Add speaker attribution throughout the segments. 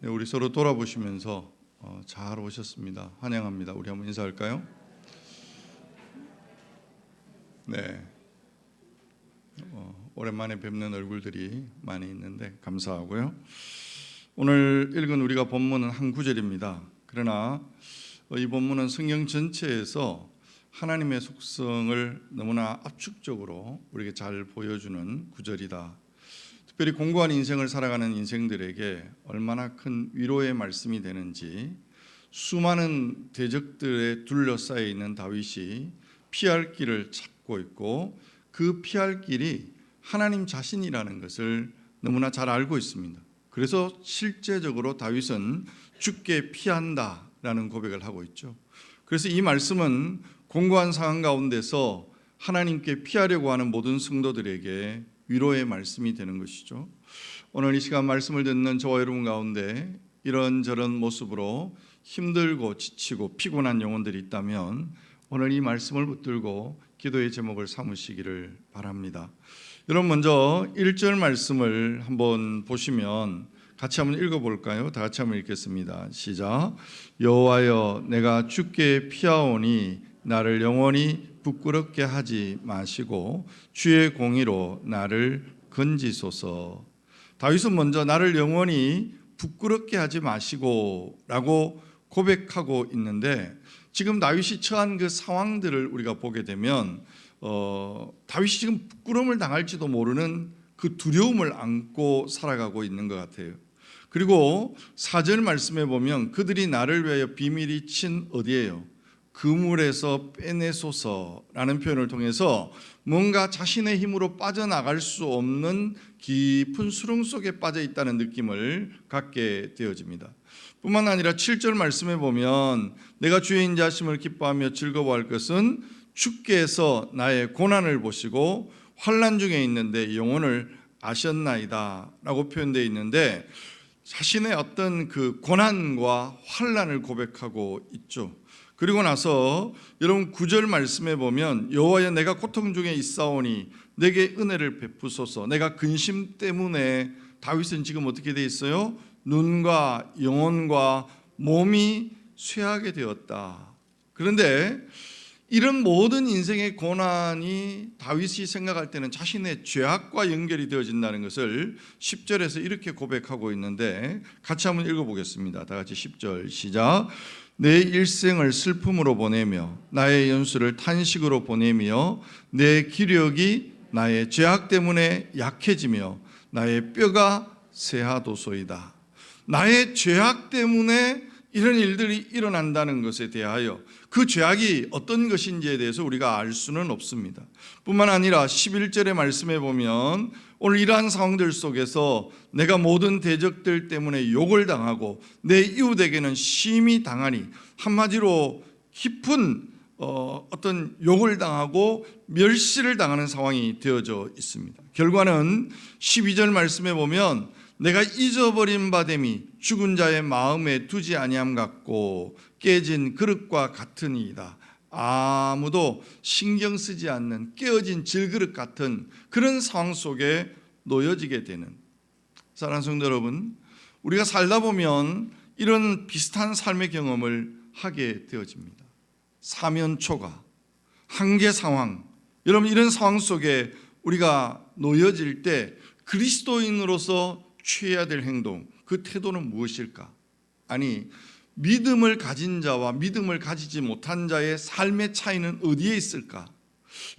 Speaker 1: 네, 우리 서로 돌아보시면서 잘 오셨습니다. 환영합니다. 우리 한번 인사할까요? 네, 오랜만에 뵙는 얼굴들이 많이 있는데 감사하고요. 오늘 읽은 우리가 본문은 한 구절입니다. 그러나 이 본문은 성경 전체에서 하나님의 속성을 너무나 압축적으로 우리에게 잘 보여주는 구절이다. 특별히 공고한 인생을 살아가는 인생들에게 얼마나 큰 위로의 말씀이 되는지, 수많은 대적들에 둘러싸여 있는 다윗이 피할 길을 찾고 있고 그 피할 길이 하나님 자신이라는 것을 너무나 잘 알고 있습니다. 그래서 실제적으로 다윗은 죽게 피한다라는 고백을 하고 있죠. 그래서 이 말씀은 공고한 상황 가운데서 하나님께 피하려고 하는 모든 성도들에게 위로의 말씀이 되는 것이죠. 오늘 이 시간 말씀을 듣는 저와 여러분 가운데 이런저런 모습으로 힘들고 지치고 피곤한 영혼들이 있다면 오늘 이 말씀을 붙들고 기도의 제목을 삼으시기를 바랍니다. 여러분, 먼저 1절 말씀을 한번 보시면 같이 한번 읽어볼까요? 다 같이 한번 읽겠습니다. 시작. 여호와여, 내가 주께 피하오니 나를 영원히 부끄럽게 하지 마시고 주의 공의로 나를 건지소서. 다윗은 먼저 나를 영원히 부끄럽게 하지 마시고 라고 고백하고 있는데, 지금 다윗이 처한 그 상황들을 우리가 보게 되면 다윗이 지금 부끄러움을 당할지도 모르는 그 두려움을 안고 살아가고 있는 것 같아요. 그리고 4절 말씀에 보면 그들이 나를 위하여 비밀이 친 어디예요? 그물에서 빼내소서라는 표현을 통해서 뭔가 자신의 힘으로 빠져나갈 수 없는 깊은 수렁 속에 빠져 있다는 느낌을 갖게 되어집니다. 뿐만 아니라 7절 말씀에 보면 내가 주의 인자하심을 기뻐하며 즐거워할 것은 주께서 나의 고난을 보시고 환난 중에 있는데 영혼을 아셨나이다 라고 표현되어 있는데, 자신의 어떤 그 고난과 환난을 고백하고 있죠. 그리고 나서 여러분 9절 말씀에 보면 여호와여, 내가 고통 중에 있사오니 내게 은혜를 베푸소서. 내가 근심 때문에 다윗은 지금 어떻게 돼 있어요? 눈과 영혼과 몸이 쇠하게 되었다. 그런데 이런 모든 인생의 고난이 다윗이 생각할 때는 자신의 죄악과 연결이 되어진다는 것을 10절에서 이렇게 고백하고 있는데, 같이 한번 읽어보겠습니다. 다 같이 10절 시작. 내 일생을 슬픔으로 보내며 나의 연수를 탄식으로 보내며 내 기력이 나의 죄악 때문에 약해지며 나의 뼈가 쇠하도소이다. 나의 죄악 때문에 이런 일들이 일어난다는 것에 대하여 그 죄악이 어떤 것인지에 대해서 우리가 알 수는 없습니다. 뿐만 아니라 11절의 말씀에 보면 오늘 이러한 상황들 속에서 내가 모든 대적들 때문에 욕을 당하고 내 이웃에게는 심히 당하니, 한마디로 깊은 어떤 욕을 당하고 멸시를 당하는 상황이 되어져 있습니다. 결과는 12절 말씀에 보면 내가 잊어버린 바됨이 죽은 자의 마음에 두지 아니함 같고 깨진 그릇과 같으니이다. 아무도 신경 쓰지 않는 깨어진 질그릇 같은 그런 상황 속에 놓여지게 되는, 사랑하는 성도 여러분, 우리가 살다 보면 이런 비슷한 삶의 경험을 하게 되어집니다. 사면초가, 한계 상황, 여러분 이런 상황 속에 우리가 놓여질 때 그리스도인으로서 취해야 될 행동, 그 태도는 무엇일까? 아니, 믿음을 가진 자와 믿음을 가지지 못한 자의 삶의 차이는 어디에 있을까?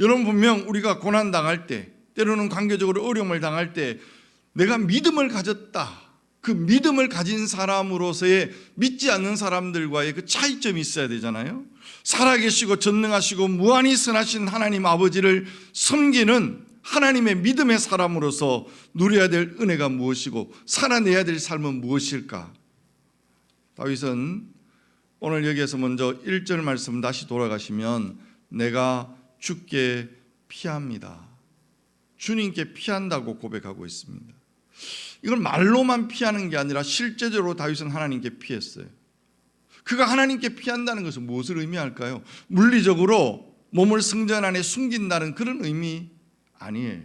Speaker 1: 여러분, 분명 우리가 고난당할 때, 때로는 관계적으로 어려움을 당할 때 내가 믿음을 가졌다, 그 믿음을 가진 사람으로서의 믿지 않는 사람들과의 그 차이점이 있어야 되잖아요. 살아계시고 전능하시고 무한히 선하신 하나님 아버지를 섬기는 하나님의 믿음의 사람으로서 누려야 될 은혜가 무엇이고 살아내야 될 삶은 무엇일까? 다윗은 오늘 여기에서 먼저 1절 말씀 다시 돌아가시면 내가 주께 피합니다, 주님께 피한다고 고백하고 있습니다. 이걸 말로만 피하는 게 아니라 실제적으로 다윗은 하나님께 피했어요. 그가 하나님께 피한다는 것은 무엇을 의미할까요? 물리적으로 몸을 성전 안에 숨긴다는 그런 의미 아니에요.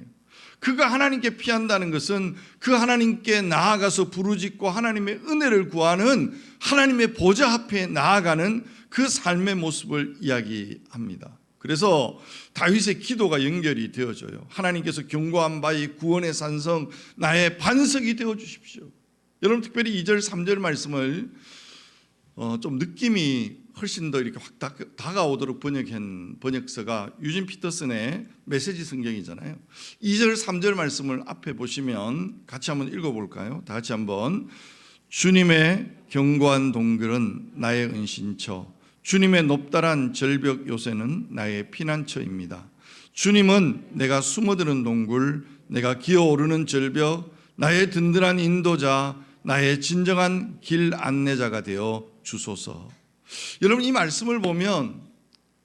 Speaker 1: 그가 하나님께 피한다는 것은 그 하나님께 나아가서 부르짖고 하나님의 은혜를 구하는 하나님의 보좌 앞에 나아가는 그 삶의 모습을 이야기합니다. 그래서 다윗의 기도가 연결이 되어져요. 하나님께서 견고한 바위 구원의 산성 나의 반석이 되어 주십시오. 여러분 특별히 2절 3절 말씀을 좀 느낌이 훨씬 더 이렇게 확 다가오도록 번역한 번역서가 유진 피터슨의 메시지 성경이잖아요. 2절 3절 말씀을 앞에 보시면 같이 한번 읽어볼까요? 다 같이 한번. 주님의 견고한 동굴은 나의 은신처, 주님의 높다란 절벽 요새는 나의 피난처입니다. 주님은 내가 숨어드는 동굴, 내가 기어오르는 절벽, 나의 든든한 인도자, 나의 진정한 길 안내자가 되어 주소서. 여러분 이 말씀을 보면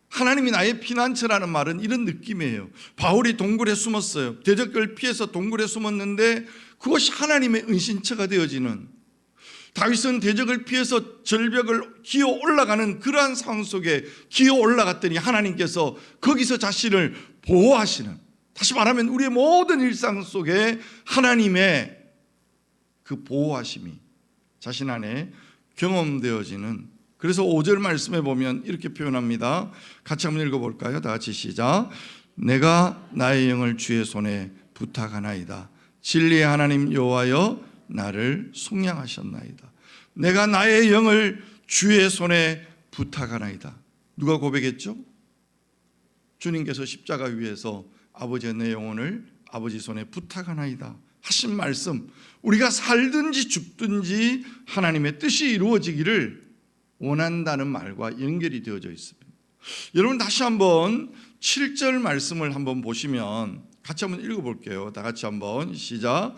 Speaker 1: 하나님이 나의 피난처라는 말은 이런 느낌이에요. 바울이 동굴에 숨었어요. 대적을 피해서 동굴에 숨었는데 그것이 하나님의 은신처가 되어지는, 다윗은 대적을 피해서 절벽을 기어 올라가는 그러한 상황 속에 기어 올라갔더니 하나님께서 거기서 자신을 보호하시는, 다시 말하면 우리의 모든 일상 속에 하나님의 그 보호하심이 자신 안에 경험되어지는, 그래서 5절 말씀에 보면 이렇게 표현합니다. 같이 한번 읽어볼까요? 다 같이 시작. 내가 나의 영을 주의 손에 부탁하나이다. 진리의 하나님 여호와여 나를 속량하셨나이다. 내가 나의 영을 주의 손에 부탁하나이다. 누가 고백했죠? 주님께서 십자가 위에서 아버지의 내 영혼을 아버지 손에 부탁하나이다 하신 말씀, 우리가 살든지 죽든지 하나님의 뜻이 이루어지기를 원한다는 말과 연결이 되어져 있습니다. 여러분 다시 한번 7절 말씀을 한번 보시면 같이 한번 읽어볼게요. 다 같이 한번 시작.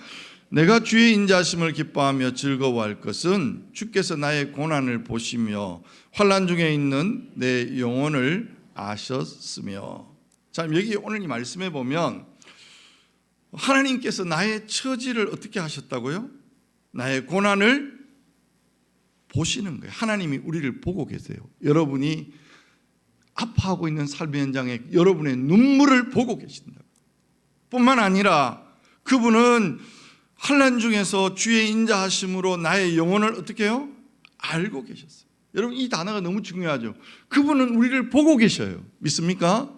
Speaker 1: 내가 주의 인자하심을 기뻐하며 즐거워할 것은 주께서 나의 고난을 보시며 환난 중에 있는 내 영혼을 아셨으며. 자, 여기 오늘 이 말씀에 보면 하나님께서 나의 처지를 어떻게 하셨다고요? 나의 고난을 보시는 거예요. 하나님이 우리를 보고 계세요. 여러분이 아파하고 있는 삶의 현장에 여러분의 눈물을 보고 계신다. 뿐만 아니라 그분은 환난 중에서 주의 인자하심으로 나의 영혼을 어떻게 해요? 알고 계셨어요. 여러분 이 단어가 너무 중요하죠. 그분은 우리를 보고 계셔요. 믿습니까?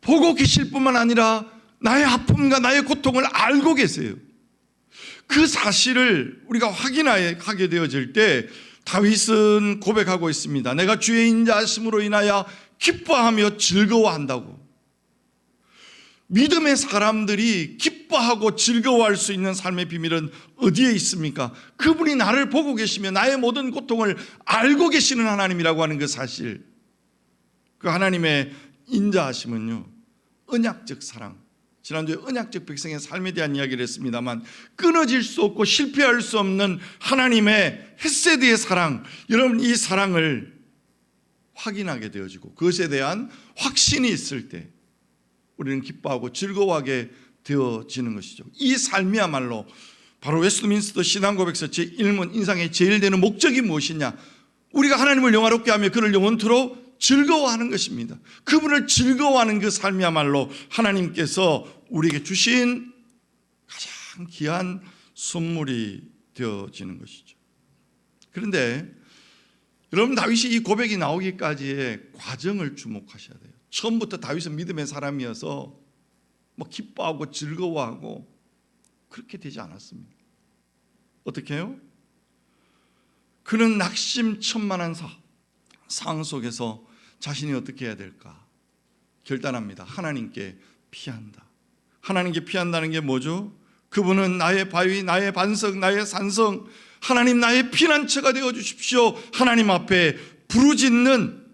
Speaker 1: 보고 계실 뿐만 아니라 나의 아픔과 나의 고통을 알고 계세요. 그 사실을 우리가 확인하게 되어질 때 다윗은 고백하고 있습니다. 내가 주의 인자하심으로 인하여 기뻐하며 즐거워한다고. 믿음의 사람들이 기뻐하고 즐거워할 수 있는 삶의 비밀은 어디에 있습니까? 그분이 나를 보고 계시며 나의 모든 고통을 알고 계시는 하나님이라고 하는 그 사실. 그 하나님의 인자하심은요, 언약적 사랑. 지난주에 언약적 백성의 삶에 대한 이야기를 했습니다만 끊어질 수 없고 실패할 수 없는 하나님의 헤세드의 사랑, 여러분 이 사랑을 확인하게 되어지고 그것에 대한 확신이 있을 때 우리는 기뻐하고 즐거워하게 되어지는 것이죠. 이 삶이야말로 바로 웨스트민스터 신앙고백서 제1문 인상에 제일 되는 목적이 무엇이냐? 우리가 하나님을 영화롭게 하며 그를 영원토록 즐거워하는 것입니다. 그분을 즐거워하는 그 삶이야말로 하나님께서 우리에게 주신 가장 귀한 선물이 되어지는 것이죠. 그런데 여러분 다윗이 이 고백이 나오기까지의 과정을 주목하셔야 돼요. 처음부터 다윗은 믿음의 사람이어서 뭐 기뻐하고 즐거워하고 그렇게 되지 않았습니다. 어떻게 해요? 그는 낙심천만한 상황 속에서 자신이 어떻게 해야 될까 결단합니다. 하나님께 피한다. 하나님께 피한다는 게 뭐죠? 그분은 나의 바위, 나의 반석, 나의 산성, 하나님 나의 피난처가 되어 주십시오. 하나님 앞에 부르짖는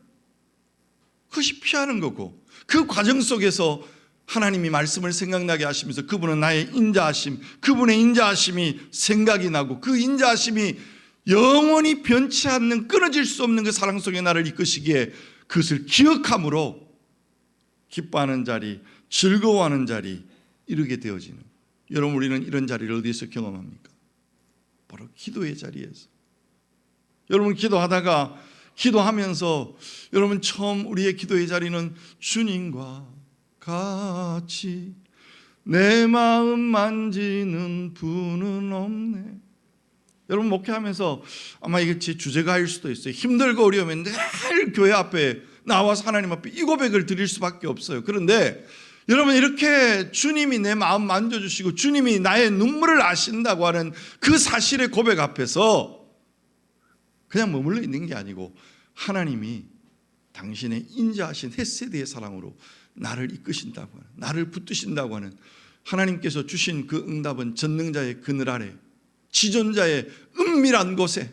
Speaker 1: 그것이 피하는 거고, 그 과정 속에서 하나님이 말씀을 생각나게 하시면서 그분은 나의 인자하심, 그분의 인자하심이 생각이 나고 그 인자하심이 영원히 변치 않는 끊어질 수 없는 그 사랑 속에 나를 이끄시기에 그것을 기억함으로 기뻐하는 자리, 즐거워하는 자리 이르게 되어지는. 여러분 우리는 이런 자리를 어디에서 경험합니까? 바로 기도의 자리에서. 여러분 기도하면서 여러분 처음 우리의 기도의 자리는 주님과 같이 내 마음 만지는 분은 없네. 여러분 목회하면서 아마 이게 제 주제가일 수도 있어요. 힘들고 어려우면 늘 교회 앞에 나와서 하나님 앞에 이 고백을 드릴 수밖에 없어요. 그런데 여러분 이렇게 주님이 내 마음 만져주시고 주님이 나의 눈물을 아신다고 하는 그 사실의 고백 앞에서 그냥 머물러 있는 게 아니고 하나님이 당신의 인자하신 헤세드의 사랑으로 나를 이끄신다고 하는, 나를 붙드신다고 하는 하나님께서 주신 그 응답은 전능자의 그늘 아래, 지존자의 은밀한 곳에,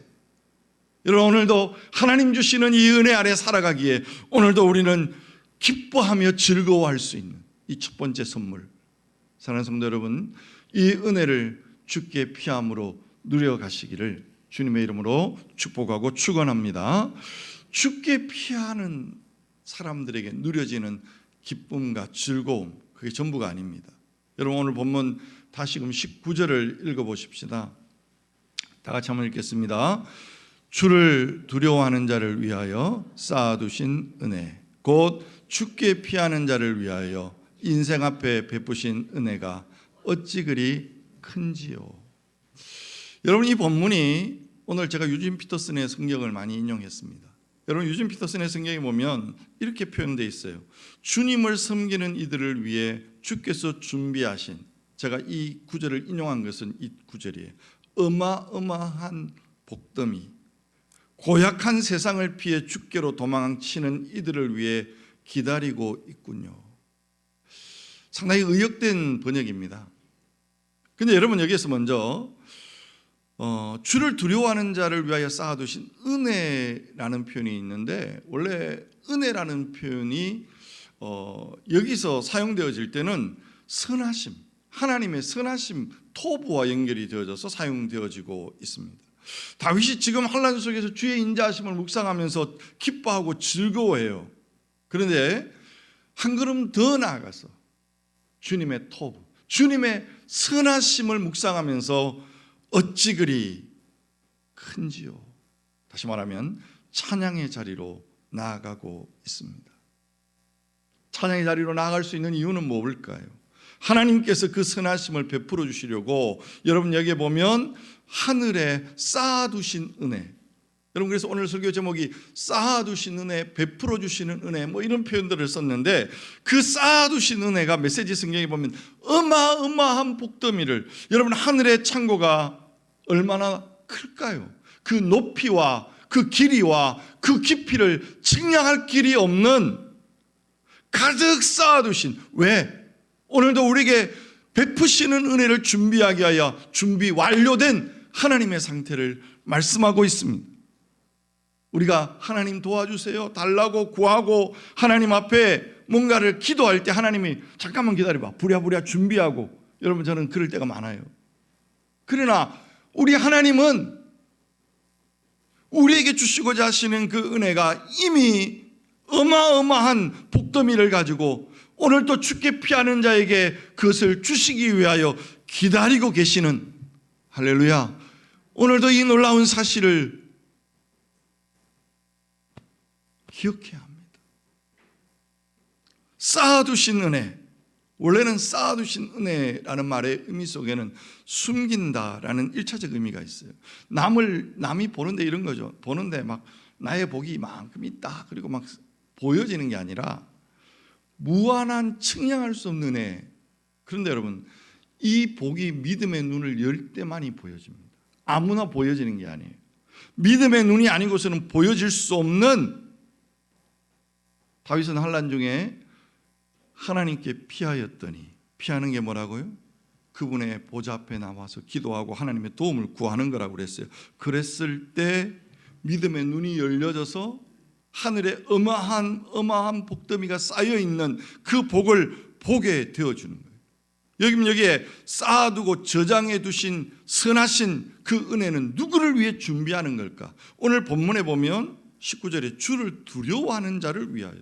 Speaker 1: 여러분 오늘도 하나님 주시는 이 은혜 아래 살아가기에 오늘도 우리는 기뻐하며 즐거워할 수 있는 이 첫 번째 선물, 사랑하는 성도 여러분, 이 은혜를 주께 피함으로 누려가시기를 주님의 이름으로 축복하고 축원합니다. 주께 피하는 사람들에게 누려지는 기쁨과 즐거움, 그게 전부가 아닙니다. 여러분 오늘 본문 다시금 19절을 읽어보십시다. 다 같이 한번 읽겠습니다. 주를 두려워하는 자를 위하여 쌓아두신 은혜, 곧 주께 피하는 자를 위하여 인생 앞에 베푸신 은혜가 어찌 그리 큰지요. 여러분 이 본문이 오늘 제가 유진 피터슨의 성경을 많이 인용했습니다. 여러분 유진 피터슨의 성경에 보면 이렇게 표현되어 있어요. 주님을 섬기는 이들을 위해 주께서 준비하신, 제가 이 구절을 인용한 것은 이 구절이에요. 어마어마한 복덤이 고약한 세상을 피해 주께로 도망치는 이들을 위해 기다리고 있군요. 상당히 의역된 번역입니다. 근데 여러분 여기에서 먼저 주를 두려워하는 자를 위하여 쌓아두신 은혜라는 표현이 있는데, 원래 은혜라는 표현이 여기서 사용되어질 때는 선하심, 하나님의 선하심, 토부와 연결이 되어져서 사용되어지고 있습니다. 다윗이 지금 환난 속에서 주의 인자하심을 묵상하면서 기뻐하고 즐거워해요. 그런데 한 걸음 더 나아가서 주님의 토부, 주님의 선하심을 묵상하면서 어찌 그리 큰지요. 다시 말하면 찬양의 자리로 나아가고 있습니다. 찬양의 자리로 나아갈 수 있는 이유는 뭘까요? 하나님께서 그 선하심을 베풀어 주시려고, 여러분 여기에 보면 하늘에 쌓아두신 은혜, 여러분 그래서 오늘 설교 제목이 쌓아두신 은혜, 베풀어 주시는 은혜, 뭐 이런 표현들을 썼는데, 그 쌓아두신 은혜가 메시지 성경에 보면 어마어마한 복더미를, 여러분 하늘의 창고가 얼마나 클까요? 그 높이와 그 길이와 그 깊이를 측량할 길이 없는 가득 쌓아두신, 왜? 오늘도 우리에게 베푸시는 은혜를 준비하게 하여 준비 완료된 하나님의 상태를 말씀하고 있습니다. 우리가 하나님 도와주세요 달라고 구하고 하나님 앞에 뭔가를 기도할 때 하나님이 잠깐만 기다려봐, 부랴부랴 준비하고, 여러분 저는 그럴 때가 많아요. 그러나 우리 하나님은 우리에게 주시고자 하시는 그 은혜가 이미 어마어마한 복더미를 가지고 오늘 또 주께 피하는 자에게 그것을 주시기 위하여 기다리고 계시는, 할렐루야, 오늘도 이 놀라운 사실을 기억해야 합니다. 쌓아두신 은혜, 원래는 쌓아두신 은혜라는 말의 의미 속에는 숨긴다라는 1차적 의미가 있어요. 남이 보는데 이런 거죠. 보는데 막 나의 복이 이만큼 있다, 그리고 막 보여지는 게 아니라 무한한 측량할 수 없는 은혜. 그런데 여러분 이 복이 믿음의 눈을 열 때만이 보여집니다. 아무나 보여지는 게 아니에요. 믿음의 눈이 아니고서는 보여질 수 없는, 다윗은 환난 중에 하나님께 피하였더니, 피하는 게 뭐라고요? 그분의 보좌 앞에 나와서 기도하고 하나님의 도움을 구하는 거라고 그랬어요. 그랬을 때 믿음의 눈이 열려져서 하늘에 어마한 복더미가 쌓여있는 그 복을 보게 되어주는 거예요. 여기에 쌓아두고 저장해 두신 선하신 그 은혜는 누구를 위해 준비하는 걸까? 오늘 본문에 보면 19절에 주를 두려워하는 자를 위하여,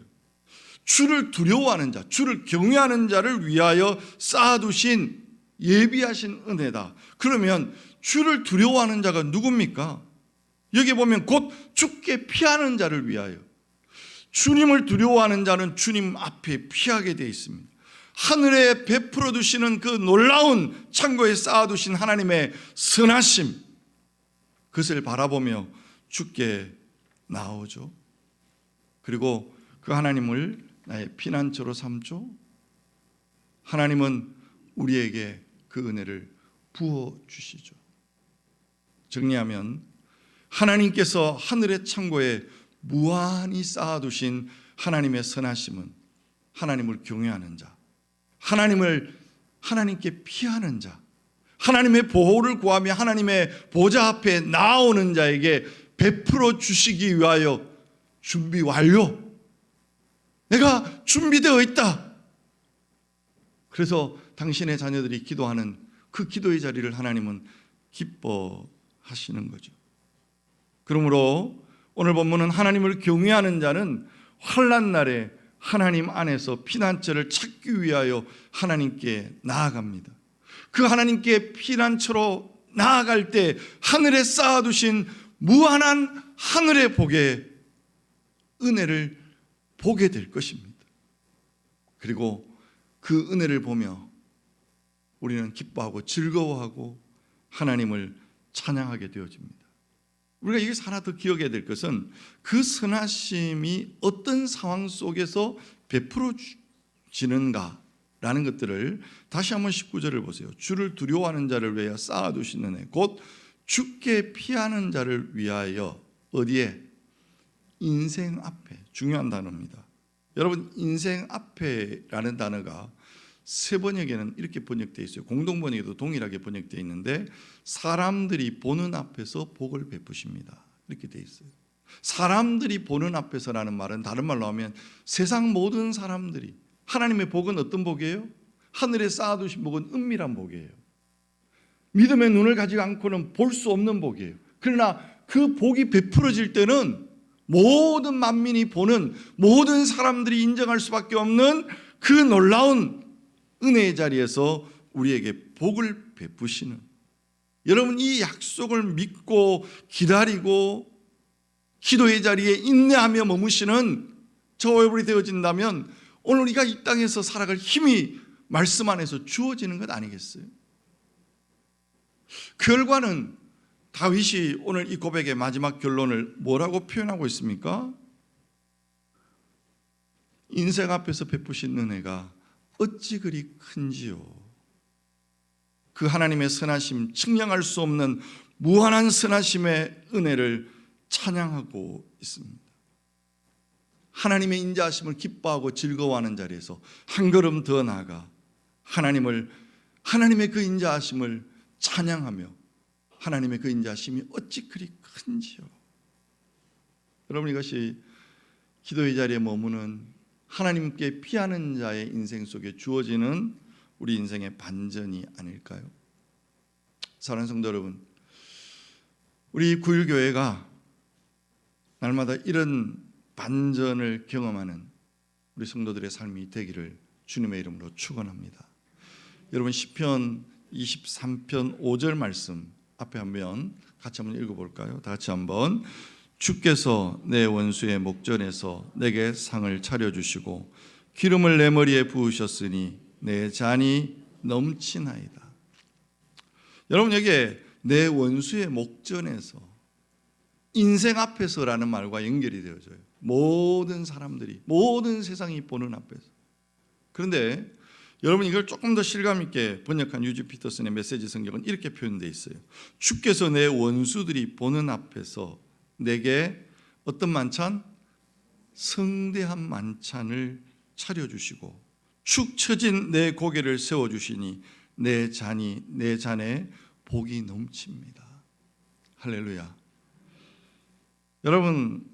Speaker 1: 주를 두려워하는 자, 주를 경외하는 자를 위하여 쌓아두신 예비하신 은혜다. 그러면 주를 두려워하는 자가 누굽니까? 여기 보면 곧 주께 피하는 자를 위하여, 주님을 두려워하는 자는 주님 앞에 피하게 되어 있습니다. 하늘에 베풀어 두시는 그 놀라운 창고에 쌓아두신 하나님의 선하심, 그것을 바라보며 주께 나오죠. 그리고 그 하나님을 나의 피난처로 삼죠. 하나님은 우리에게 그 은혜를 부어주시죠. 정리하면 하나님께서 하늘의 창고에 무한히 쌓아두신 하나님의 선하심은 하나님을 경외하는 자, 하나님께 피하는 자, 하나님의 보호를 구하며 하나님의 보좌 앞에 나오는 자에게 베풀어 주시기 위하여 준비 완료. 내가 준비되어 있다. 그래서 당신의 자녀들이 기도하는 그 기도의 자리를 하나님은 기뻐하시는 거죠. 그러므로 오늘 본문은 하나님을 경외하는 자는 환난 날에 하나님 안에서 피난처를 찾기 위하여 하나님께 나아갑니다. 그 하나님께 피난처로 나아갈 때 하늘에 쌓아두신 무한한 하늘의 복의 은혜를 보게 될 것입니다. 그리고 그 은혜를 보며 우리는 기뻐하고 즐거워하고 하나님을 찬양하게 되어집니다. 우리가 여기서 하나 더 기억해야 될 것은 그 선하심이 어떤 상황 속에서 베풀어지는가라는 것들을 다시 한번 19절을 보세요. 주를 두려워하는 자를 위하여 쌓아두시는 애, 곧 주께 피하는 자를 위하여. 어디에? 인생 앞에. 중요한 단어입니다. 여러분, 인생 앞에라는 단어가 세 번역에는 이렇게 번역되어 있어요. 공동번역에도 동일하게 번역되어 있는데 사람들이 보는 앞에서 복을 베푸십니다. 이렇게 되어 있어요. 사람들이 보는 앞에서라는 말은 다른 말로 하면 세상 모든 사람들이, 하나님의 복은 어떤 복이에요? 하늘에 쌓아두신 복은 은밀한 복이에요. 믿음의 눈을 가지고 않고는 볼 수 없는 복이에요. 그러나 그 복이 베풀어질 때는 모든 만민이 보는, 모든 사람들이 인정할 수밖에 없는 그 놀라운 은혜의 자리에서 우리에게 복을 베푸시는, 여러분 이 약속을 믿고 기다리고 기도의 자리에 인내하며 머무시는 저와 여러분이 되어진다면 오늘 우리가 이 땅에서 살아갈 힘이 말씀 안에서 주어지는 것 아니겠어요? 그 결과는 다윗이 오늘 이 고백의 마지막 결론을 뭐라고 표현하고 있습니까? 인생 앞에서 베푸신 은혜가 어찌 그리 큰지요. 그 하나님의 선하심, 측량할 수 없는 무한한 선하심의 은혜를 찬양하고 있습니다. 하나님의 인자하심을 기뻐하고 즐거워하는 자리에서 한 걸음 더 나아가 하나님의 그 인자하심을 찬양하며 하나님의 그 인자하심이 어찌 그리 큰지요. 여러분, 이것이 기도의 자리에 머무는 하나님께 피하는 자의 인생 속에 주어지는 우리 인생의 반전이 아닐까요? 사랑하는 성도 여러분, 우리 구일교회가 날마다 이런 반전을 경험하는 우리 성도들의 삶이 되기를 주님의 이름으로 축원합니다. 여러분, 시편 23편 5절 말씀 앞에 같이 한번 읽어볼까요? 다 같이 한번. 주께서 내 원수의 목전에서 내게 상을 차려주시고 기름을 내 머리에 부으셨으니 내 잔이 넘치나이다. 여러분, 여기에 내 원수의 목전에서, 인생 앞에서라는 말과 연결이 되어져요. 모든 사람들이, 모든 세상이 보는 앞에서. 그런데 여러분, 이걸 조금 더 실감 있게 번역한 유지 피터슨의 메시지 성경은 이렇게 표현되어 있어요. 주께서 내 원수들이 보는 앞에서 내게 어떤 만찬? 성대한 만찬을 차려주시고 축 처진 내 고개를 세워주시니 내 잔에 복이 넘칩니다. 할렐루야. 여러분,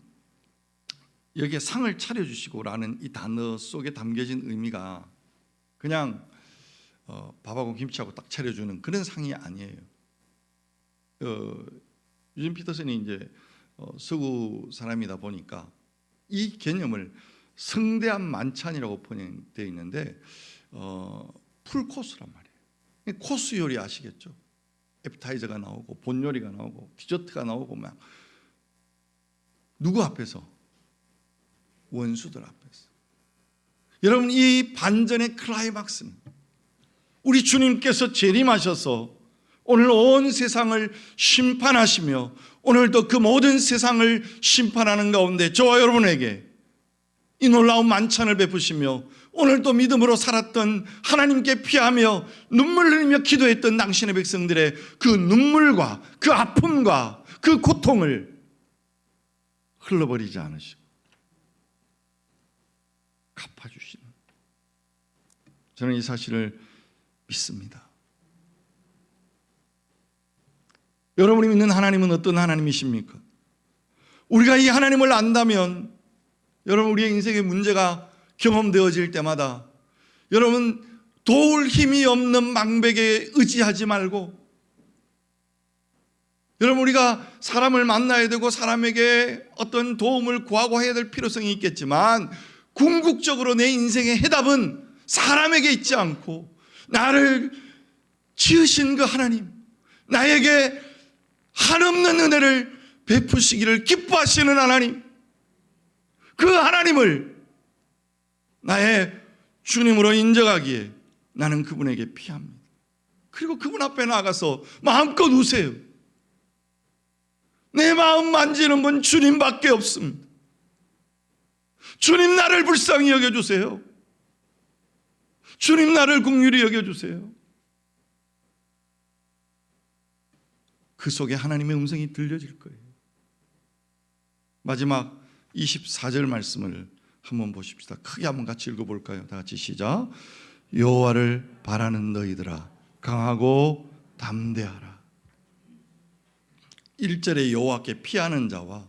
Speaker 1: 여기에 상을 차려주시고라는 이 단어 속에 담겨진 의미가 그냥 밥하고 김치하고 딱 차려주는 그런 상이 아니에요. 유진 피터슨이 이제 서구 사람이다 보니까 이 개념을 성대한 만찬이라고 번역되어 있는데 풀코스란 말이에요. 코스 요리 아시겠죠? 애프타이저가 나오고 본 요리가 나오고 디저트가 나오고 막 누구 앞에서? 원수들 앞에서. 여러분, 이 반전의 클라이막스는 우리 주님께서 재림하셔서 오늘 온 세상을 심판하시며 오늘도 그 모든 세상을 심판하는 가운데 저와 여러분에게 이 놀라운 만찬을 베푸시며 오늘도 믿음으로 살았던, 하나님께 피하며 눈물 흘리며 기도했던 당신의 백성들의 그 눈물과 그 아픔과 그 고통을 흘러버리지 않으시고 갚아주시는, 저는 이 사실을 믿습니다. 여러분이 믿는 하나님은 어떤 하나님이십니까? 우리가 이 하나님을 안다면 여러분, 우리의 인생의 문제가 경험되어질 때마다 여러분, 도울 힘이 없는 망백에 의지하지 말고, 여러분, 우리가 사람을 만나야 되고 사람에게 어떤 도움을 구하고 해야 될 필요성이 있겠지만 궁극적으로 내 인생의 해답은 사람에게 있지 않고 나를 지으신 그 하나님, 나에게 한없는 은혜를 베푸시기를 기뻐하시는 하나님, 그 하나님을 나의 주님으로 인정하기에 나는 그분에게 피합니다. 그리고 그분 앞에 나가서 마음껏 우세요. 내 마음 만지는 분 주님밖에 없습니다. 주님, 나를 불쌍히 여겨주세요. 주님, 나를 긍휼히 여겨주세요. 그 속에 하나님의 음성이 들려질 거예요. 마지막 24절 말씀을 한번 보십시다. 크게 한번 같이 읽어볼까요? 다 같이 시작. 여호와를 바라는 너희들아, 강하고 담대하라. 1절에 여호와께 피하는 자와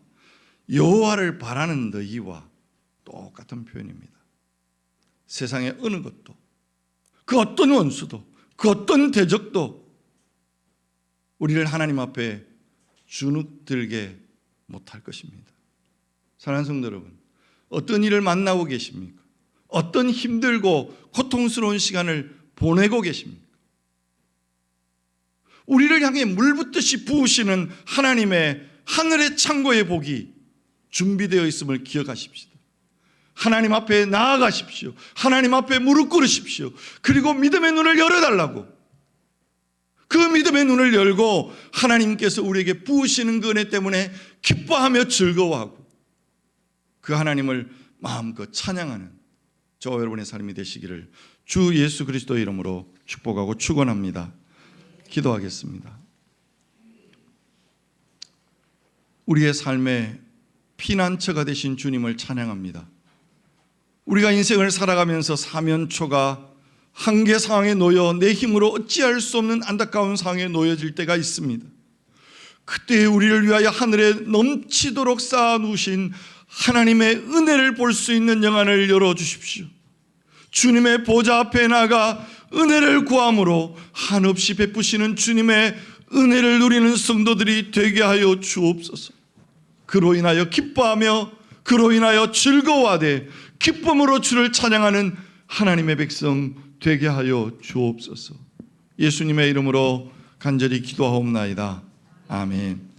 Speaker 1: 여호와를 바라는 너희와 똑같은 표현입니다. 세상의 어느 것도, 그 어떤 원수도, 그 어떤 대적도 우리를 하나님 앞에 주눅들게 못할 것입니다. 사랑하는 성도 여러분, 어떤 일을 만나고 계십니까? 어떤 힘들고 고통스러운 시간을 보내고 계십니까? 우리를 향해 물붓듯이 부으시는 하나님의 하늘의 창고의 복이 준비되어 있음을 기억하십시오. 하나님 앞에 나아가십시오. 하나님 앞에 무릎 꿇으십시오. 그리고 믿음의 눈을 열어달라고, 그 믿음의 눈을 열고 하나님께서 우리에게 부으시는 그 은혜 때문에 기뻐하며 즐거워하고 그 하나님을 마음껏 찬양하는 저와 여러분의 삶이 되시기를 주 예수 그리스도의 이름으로 축복하고 축원합니다. 기도하겠습니다. 우리의 삶의 피난처가 되신 주님을 찬양합니다. 우리가 인생을 살아가면서 사면초가 한계 상황에 놓여 내 힘으로 어찌할 수 없는 안타까운 상황에 놓여질 때가 있습니다. 그때 우리를 위하여 하늘에 넘치도록 쌓아놓으신 하나님의 은혜를 볼 수 있는 영안을 열어주십시오. 주님의 보좌 앞에 나가 은혜를 구함으로 한없이 베푸시는 주님의 은혜를 누리는 성도들이 되게 하여 주옵소서. 그로 인하여 기뻐하며 그로 인하여 즐거워하되 기쁨으로 주를 찬양하는 하나님의 백성 되게 하여 주옵소서. 예수님의 이름으로 간절히 기도하옵나이다. 아멘.